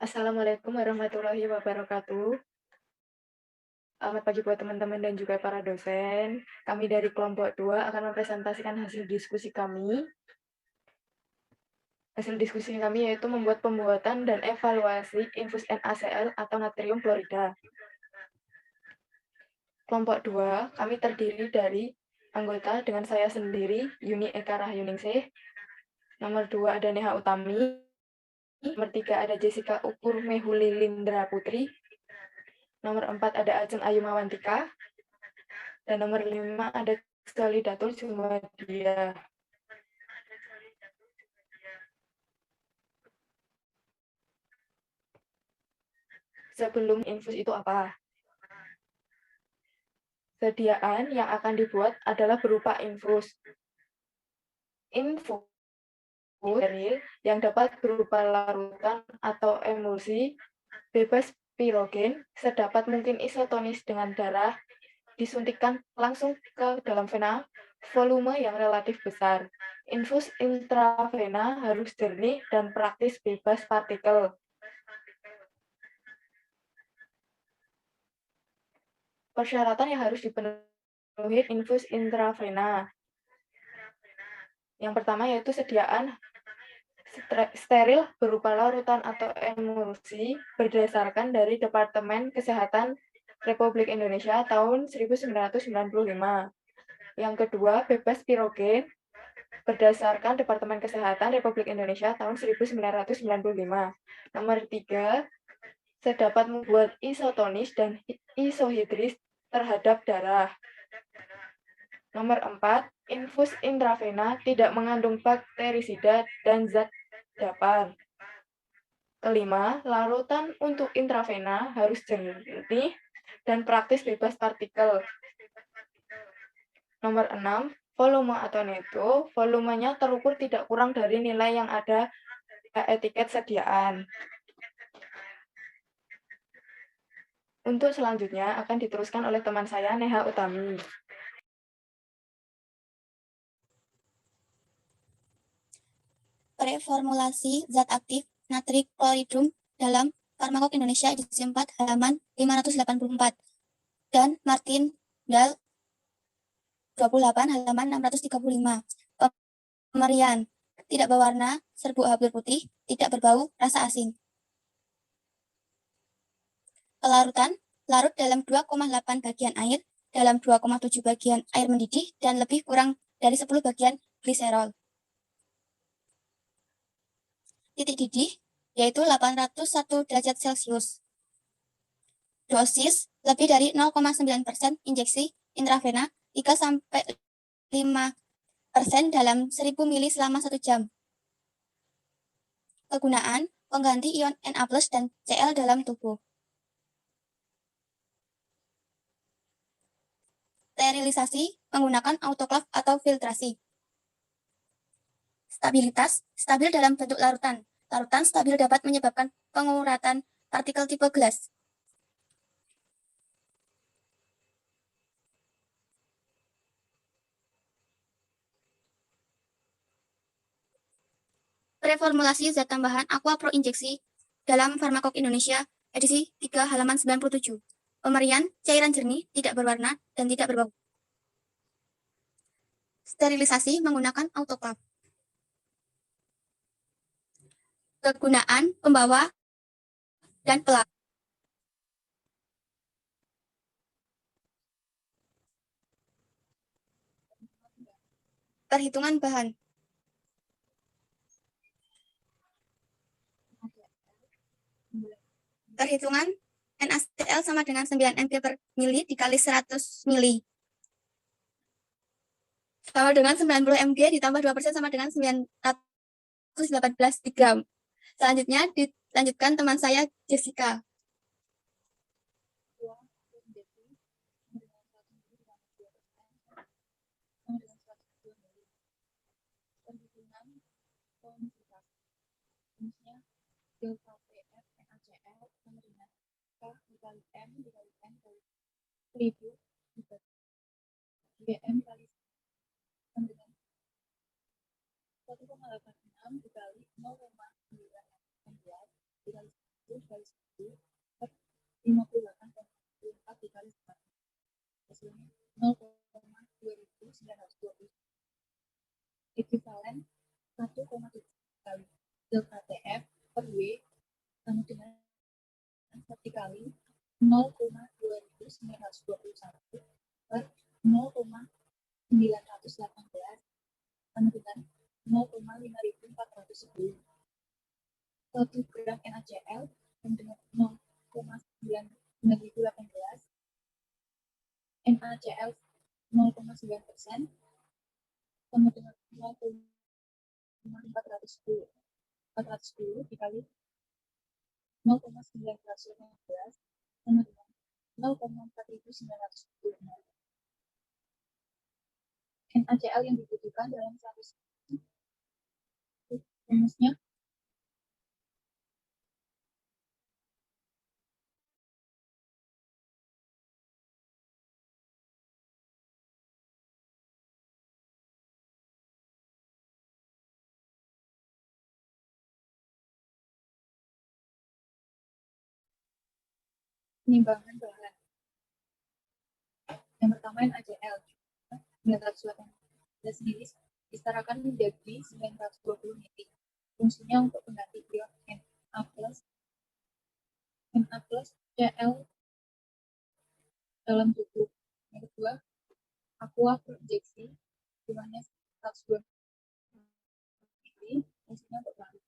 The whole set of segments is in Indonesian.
Assalamualaikum warahmatullahi wabarakatuh. Selamat pagi buat teman-teman dan juga para dosen. Kami dari kelompok 2 akan mempresentasikan hasil diskusi kami. Hasil diskusi kami yaitu membuat pembuatan dan evaluasi infus NaCl atau natrium klorida. Kelompok 2, kami terdiri dari anggota dengan saya sendiri, Yuni Eka Rahyuningsih. Nomor 2 ada Neha Utami. Nomor 3 ada Jessica Ukur Mehuli Lindra Putri. Nomor 4 ada Ajeng Ayu Mawantika. Dan nomor 5 ada Solidatul Jumadia. Sebelum infus itu apa? Sediaan yang akan dibuat adalah berupa infus. Infus steril yang dapat berupa larutan atau emulsi, bebas pirogen, sedapat mungkin isotonis dengan darah, disuntikkan langsung ke dalam vena, volume yang relatif besar. Infus intravena harus jernih dan praktis bebas partikel. Persyaratan yang harus dipenuhi infus intravena. Yang pertama yaitu sediaan steril berupa larutan atau emulsi berdasarkan dari Departemen Kesehatan Republik Indonesia tahun 1995. Yang kedua, bebas pirogen berdasarkan Departemen Kesehatan Republik Indonesia tahun 1995. Nomor 3, sedapat membuat isotonis dan isohidris terhadap darah. Nomor 4, infus intravena tidak mengandung bakterisida dan zat dapar. Kelima, larutan untuk intravena harus jernih dan praktis bebas partikel. Nomor 6, volume atau neto, volumenya terukur tidak kurang dari nilai yang ada etiket sediaan. Untuk selanjutnya akan diteruskan oleh teman saya, Neha Utami. Reformulasi zat aktif natrik kloridum dalam Farmakok Indonesia edisi 4 halaman 584 dan Martin Dahl 28 halaman 635. Pemerian tidak berwarna, serbuk habur putih, tidak berbau, rasa asing. Pelarutan larut dalam 2,8 bagian air, dalam 2,7 bagian air mendidih, dan lebih kurang dari 10 bagian gliserol. Titik didih yaitu 801 derajat Celcius. Dosis lebih dari 0,9% injeksi intravena 3-5% dalam 1000 mili selama 1 jam. Kegunaan pengganti ion Na+ dan Cl dalam tubuh. Sterilisasi menggunakan autoklav atau filtrasi. Stabilitas stabil dalam bentuk larutan. Larutan stabil dapat menyebabkan penguratan partikel tipe gelas. Reformulasi zat tambahan Aqua Pro Injeksi dalam Farmakok Indonesia edisi 3 halaman 97. Pemberian cairan jernih, tidak berwarna, dan tidak berbau. Sterilisasi menggunakan autoklav. Kegunaan pembawa dan pelak. Perhitungan bahan. Perhitungan NaCl sama dengan 9 mg per mili dikali 100 mili. Sama dengan 90 mg ditambah 2% sama dengan 918 gram. Selanjutnya dilanjutkan teman saya Jessica. GM kali 1,86 dikali 0,9 dikali delta TF per W sama dengan dikali 0,2921 per 0,918 sama dengan 0,5410. 1 gram NaCl sama dengan 0,918. NaCl 0,9% sama dengan 0,410. 410 dikali 0,918 sama dengan 0,4910. NaCl yang dibutuhkan dalam 100 rumusnya penimbangan bahan. Yang pertama NaCl 918 sendiri disetarakan menjadi 920 ml. Fungsinya untuk mengganti ion Na Cl dalam tubuh. Yang kedua, aqua injeksi jumlahnya 120 ml. Fungsinya untuk larut.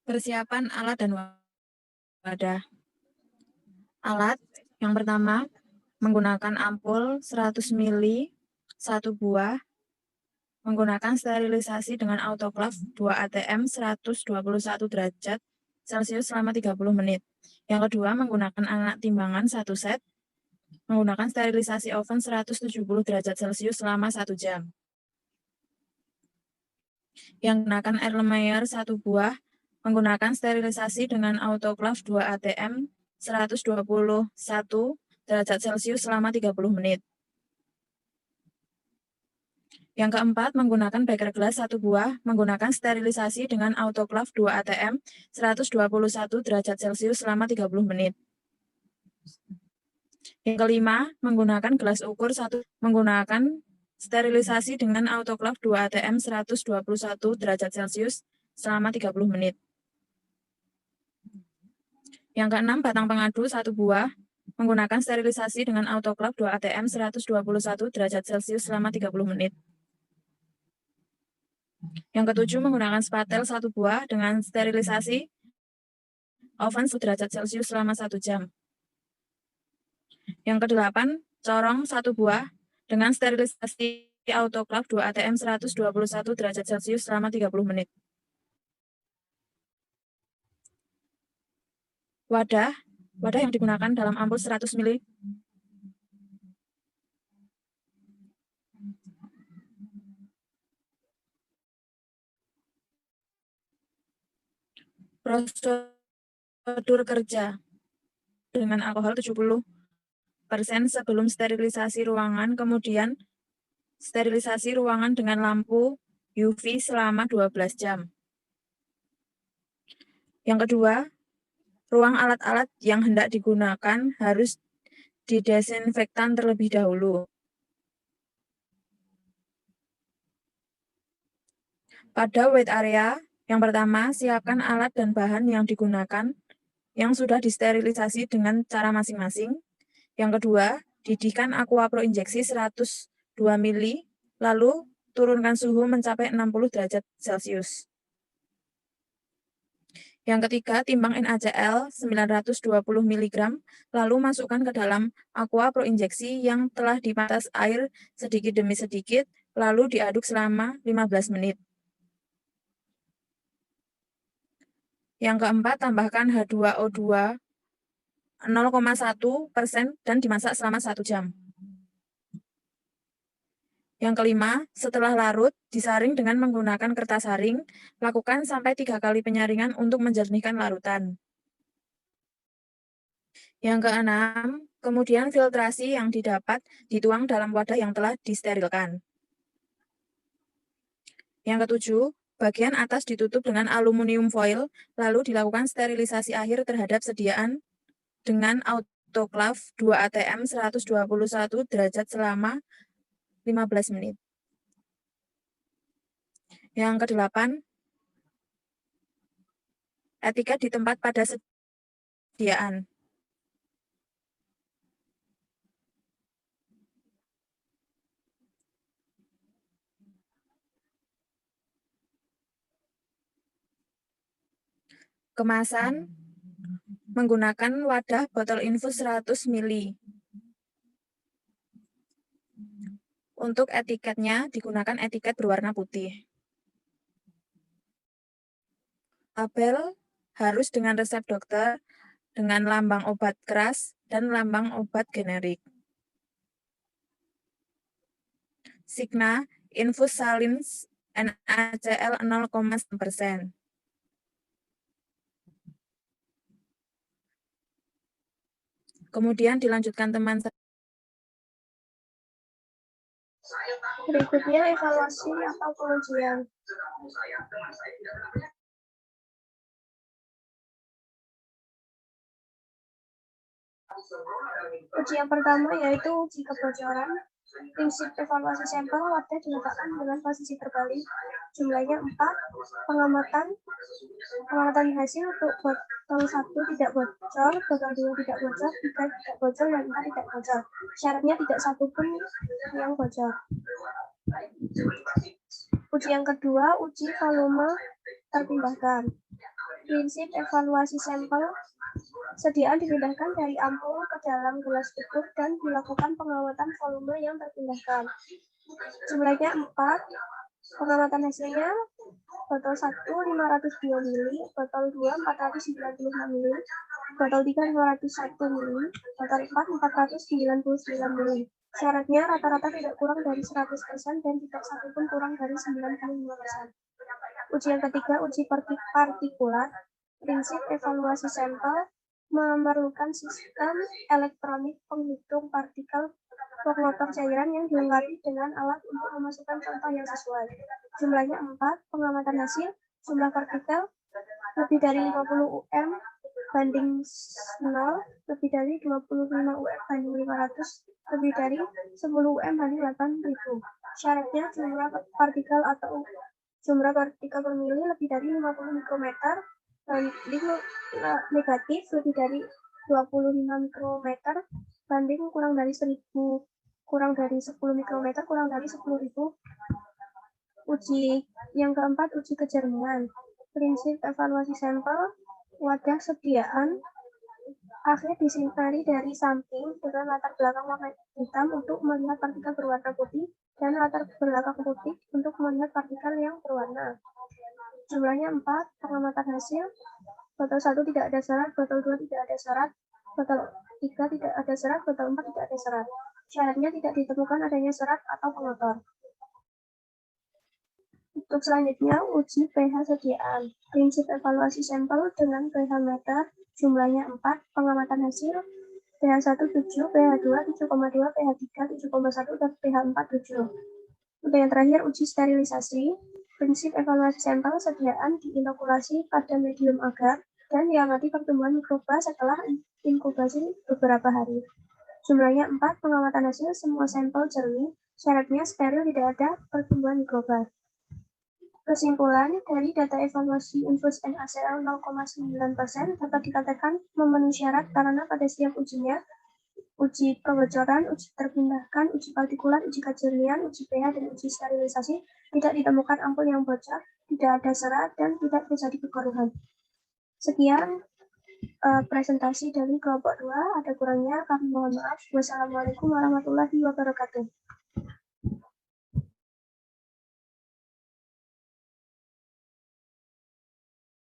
Persiapan alat dan wadah. Alat yang pertama menggunakan ampul 100 ml 1 buah, menggunakan sterilisasi dengan autoclave 2 atm 121 derajat Celcius selama 30 menit. Yang kedua menggunakan alat timbangan 1 set, menggunakan sterilisasi oven 170 derajat Celcius selama 1 jam. Yang menggunakan air Lemaier 1 buah, menggunakan sterilisasi dengan autoclave 2 atm 121 derajat Celcius selama 30 menit. Yang keempat, menggunakan beker gelas 1 buah, menggunakan sterilisasi dengan autoclave 2 atm 121 derajat Celcius selama 30 menit. Yang kelima, menggunakan gelas ukur 1, menggunakan sterilisasi dengan autoclave 2 atm 121 derajat Celcius selama 30 menit. Yang keenam, batang pengadu 1 buah, menggunakan sterilisasi dengan autoclave 2 atm 121 derajat Celcius selama 30 menit. Yang ketujuh, menggunakan spatel 1 buah dengan sterilisasi oven 1 derajat Celcius selama 1 jam. Yang kedelapan, corong 1 buah dengan sterilisasi autoclave 2 atm 121 derajat Celcius selama 30 menit. Wadah yang digunakan dalam ampul 100 ml. Prosedur kerja dengan alkohol 70% sebelum sterilisasi ruangan, kemudian sterilisasi ruangan dengan lampu UV selama 12 jam. Yang kedua, ruang alat-alat yang hendak digunakan harus didesinfektan terlebih dahulu. Pada wait area, yang pertama, siapkan alat dan bahan yang digunakan yang sudah disterilisasi dengan cara masing-masing. Yang kedua, didihkan aqua pro injeksi 102 ml, lalu turunkan suhu mencapai 60 derajat Celcius. Yang ketiga, timbang NaCl 920 mg, lalu masukkan ke dalam aqua pro injeksi yang telah dipantas air sedikit demi sedikit, lalu diaduk selama 15 menit. Yang keempat, tambahkan H2O2 0,1% dan dimasak selama 1 jam. Yang kelima, setelah larut, disaring dengan menggunakan kertas saring, lakukan sampai 3 kali penyaringan untuk menjernihkan larutan. Yang keenam, kemudian filtrasi yang didapat dituang dalam wadah yang telah disterilkan. Yang ketujuh, Bagian atas ditutup dengan aluminium foil, lalu dilakukan sterilisasi akhir terhadap sediaan dengan autoclave 2 ATM 121 derajat selama 15 menit. Yang ke-8, etiket di tempat pada sediaan. Kemasan menggunakan wadah botol infus 100 ml. Untuk etiketnya digunakan etiket berwarna putih. Label harus dengan resep dokter, dengan lambang obat keras dan lambang obat generik. Signa infus salins NaCl 0,1%. Kemudian dilanjutkan teman saya. Berikutnya evaluasi atau pengujian. Uji yang pertama yaitu uji kebocoran. Prinsip evaluasi sampel wadah diletakkan dengan posisi terbalik. Jumlahnya 4. Pengamatan hasil untuk botol 1 tidak bocor, botol 2 tidak bocor, 3 tidak bocor, dan 4 tidak bocor. Syaratnya tidak satu pun yang bocor. Uji yang kedua, uji volume terpindahkan. Prinsip evaluasi sampel, sediaan dipindahkan dari ampul ke dalam gelas ukur dan dilakukan pengamatan volume yang terpindahkan. Jumlahnya 4. Pengamatan hasilnya, botol 1 502 ml, botol 2 495 ml, botol 3 201 ml, botol 4 499 ml. Syaratnya rata-rata tidak kurang dari 100% dan tidak satu pun kurang dari 95%. Uji yang ketiga, uji partikulat. Prinsip evaluasi sampel memerlukan sistem elektronik penghitung partikel pengotor cairan yang dilengkapi dengan alat untuk memasukkan contoh yang sesuai. Jumlahnya 4. Pengamatan hasil, jumlah partikel lebih dari 50 UM banding 0, lebih dari 25 UM banding 500, lebih dari 10 UM banding 8.000. Syaratnya jumlah partikel atau jumlah partikel per mili lebih dari 50 mikrometer, banding negatif lebih dari 25 mikrometer, banding kurang dari 1000, kurang dari 10 mikrometer, kurang dari 10.000. Uji yang keempat, uji kejernihan. Prinsip evaluasi sampel, wadah sediaan akhir disinari dari samping dengan latar belakang warna hitam untuk melihat partikel berwarna putih dan latar belakang putih untuk melihat partikel yang berwarna. Jumlahnya 4. Pengamatan hasil, botol 1 tidak ada serat, botol 2 tidak ada serat, botol 3 tidak ada serat, botol 4 tidak ada serat. Syaratnya tidak ditemukan adanya serat atau pengotor. Untuk selanjutnya, uji pH sediaan. Prinsip evaluasi sampel dengan pH meter, jumlahnya 4. Pengamatan hasil, pH 1 7, pH 2 7,2, pH 3 7,1, dan pH 4 7. Untuk yang terakhir, uji sterilisasi. Prinsip evaluasi sampel sediaan diinokulasi pada medium agar dan diamati pertumbuhan mikroba setelah inkubasi beberapa hari. Jumlahnya 4. Pengamatan hasil, semua sampel jernih. Syaratnya steril, tidak ada pertumbuhan mikroba. Kesimpulan dari data evaluasi infus NaCl 0,9% dapat dikatakan memenuhi syarat karena pada setiap ujinya, uji kebocoran, uji terpindahkan, uji partikulat, uji kejernihan, uji pH, dan uji sterilisasi tidak ditemukan ampul yang bocor, tidak ada serat, dan tidak terjadi kekeruhan. Sekian presentasi dari kelompok 2. Ada kurangnya kami mohon maaf. Wassalamualaikum warahmatullahi wabarakatuh.